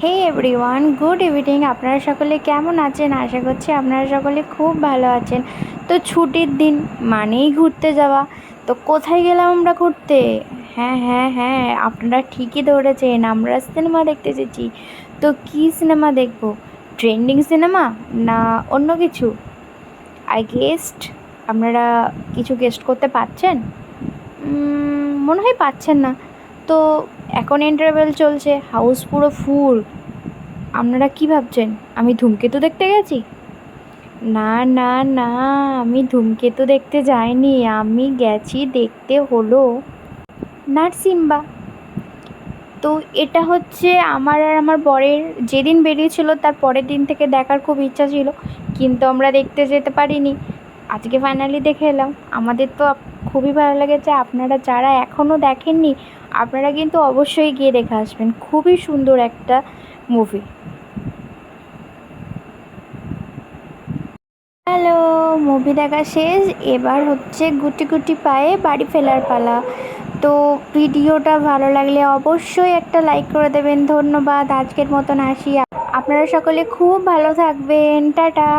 হে everyone, good evening. আপনারা সকলে কেমন আছেন? আশা করছি আপনারা সকলে খুব ভালো আছেন। তো ছুটির দিন মানেই ঘুরতে যাওয়া। তো কোথায় গেলাম আমরা ঘুরতে? হ্যাঁ হ্যাঁ হ্যাঁ, আপনারা ঠিকই ধরেছেন, আমরা সিনেমা দেখতে এসেছি। তো কী সিনেমা দেখব? ট্রেন্ডিং সিনেমা না অন্য কিছু? I guessed. আপনারা কিছু গেস্ট করতে পারছেন? মনে হয় পাচ্ছেন না। তো এখন ইন্টারভেল চলছে, হাউস পুরো ফুল। আপনারা কি ভাবছেন আমি ধূমকেতু দেখতে গেছি? না না না, আমি ধূমকেতু দেখতে যাইনি, আমি গেছি দেখতে হলো নারসিম্বা। তো এটা হচ্ছে আমার আর আমার বরের যেদিন বেরিয়েছিল তার পরের দিন থেকে দেখার খুব ইচ্ছা ছিল, কিন্তু আমরা দেখতে যেতে পারিনি। আজকে ফাইনালি দেখে এলাম। আমাদের তো খুবই ভালো লেগেছে। আপনারা যারা এখনও দেখেননি, আপনারা কিন্তু অবশ্যই গিয়ে দেখে আসবেন। খুবই সুন্দর একটা মুভি। হ্যালো, মুভি দেখা শেষ। এবার হচ্ছে গুটি গুটি পায়ে বাড়ি ফেরার পালা। তো ভিডিওটা ভালো লাগলে অবশ্যই একটা লাইক করে দেবেন। ধন্যবাদ। আজকের মতন আসি। আপনারা সকলে খুব ভালো থাকবেন। টাটা।